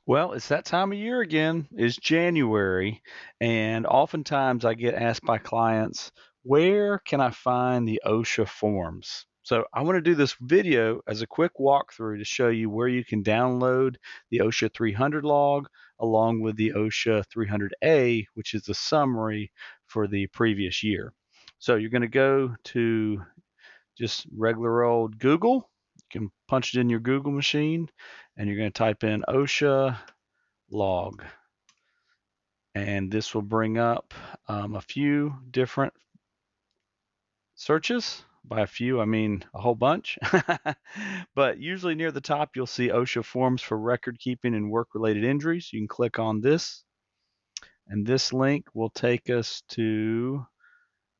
Well, it's that time of year again. It's January, and oftentimes I get asked by clients, where can I find the OSHA forms? So I want to do this video as a quick walkthrough to show you where you can download the OSHA 300 log along with the OSHA 300A, which is the summary for the previous year. So you're going to go to just regular old Google. You can punch it in your Google machine, and you're going to type in OSHA log, and this will bring up a few different searches. By a few, I mean a whole bunch. But usually near the top, you'll see OSHA forms for record keeping and work-related injuries. You can click on this, and this link will take us to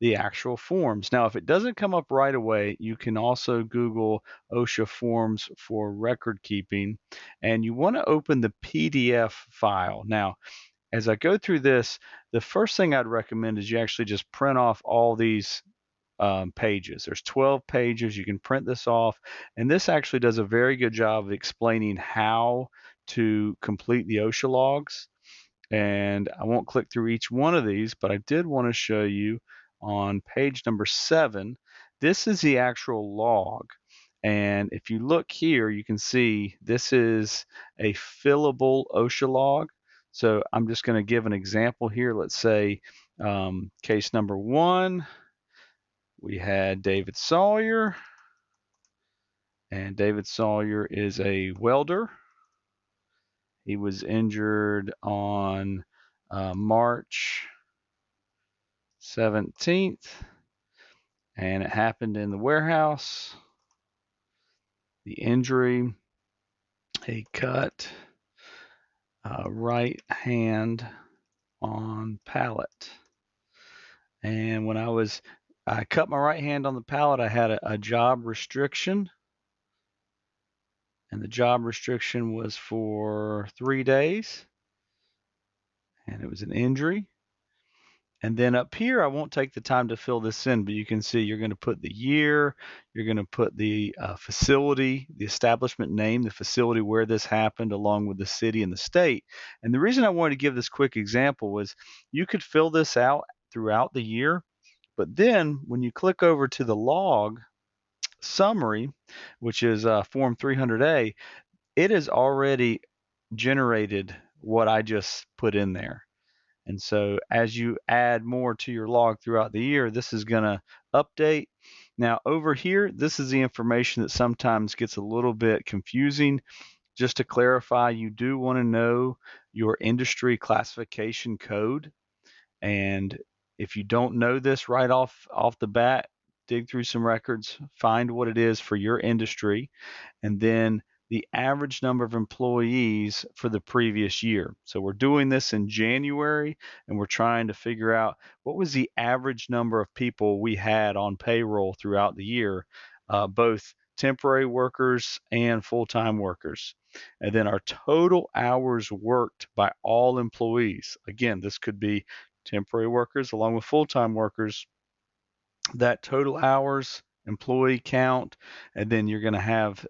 the actual forms. Now, if it doesn't come up right away, you can also Google OSHA forms for record keeping, and you want to open the PDF file. Now, as I go through this, the first thing I'd recommend is you actually just print off all these pages. There's 12 pages. You can print this off, and this actually does a very good job of explaining how to complete the OSHA logs. And I won't click through each one of these, but I did want to show you on page number 7. This is the actual log. And if you look here, you can see this is a fillable OSHA log. So I'm just going to give an example here. Let's say case number 1, we had David Sawyer, and David Sawyer is a welder. He was injured on March 17th, and it happened in the warehouse. The injury, he cut right hand on pallet. And when I cut my right hand on the pallet, I had a job restriction. And the job restriction was for 3 days. And it was an injury. And then up here, I won't take the time to fill this in, but you can see you're going to put the year, you're going to put the facility, the establishment name, the facility where this happened, along with the city and the state. And the reason I wanted to give this quick example was you could fill this out throughout the year, but then when you click over to the log summary, which is Form 300A, it has already generated what I just put in there. And so as you add more to your log throughout the year, this is going to update. Now over here, this is the information that sometimes gets a little bit confusing. Just to clarify, you do want to know your industry classification code. And if you don't know this right off the bat, dig through some records, find what it is for your industry, and then the average number of employees for the previous year. So we're doing this in January, and we're trying to figure out what was the average number of people we had on payroll throughout the year, both temporary workers and full-time workers. And then our total hours worked by all employees. Again, this could be temporary workers along with full-time workers. That total hours, employee count, and then you're going to have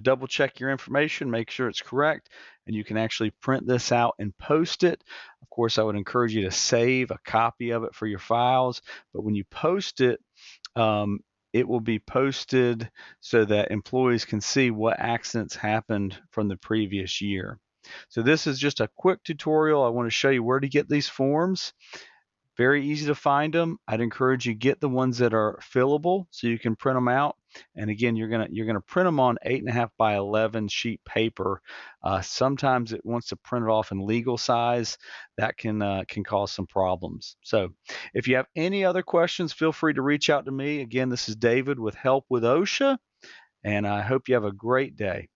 double check your information, make sure it's correct, and you can actually print this out and post it. Of course, I would encourage you to save a copy of it for your files, but when you post it, it will be posted so that employees can see what accidents happened from the previous year. So this is just a quick tutorial. I want to show you where to get these forms. Very easy to find them. I'd encourage you get the ones that are fillable so you can print them out. And again, you're gonna print them on 8.5 by 11 sheet paper. Sometimes it wants to print it off in legal size. That can cause some problems. So if you have any other questions, feel free to reach out to me. Again, this is David with Help with OSHA, and I hope you have a great day.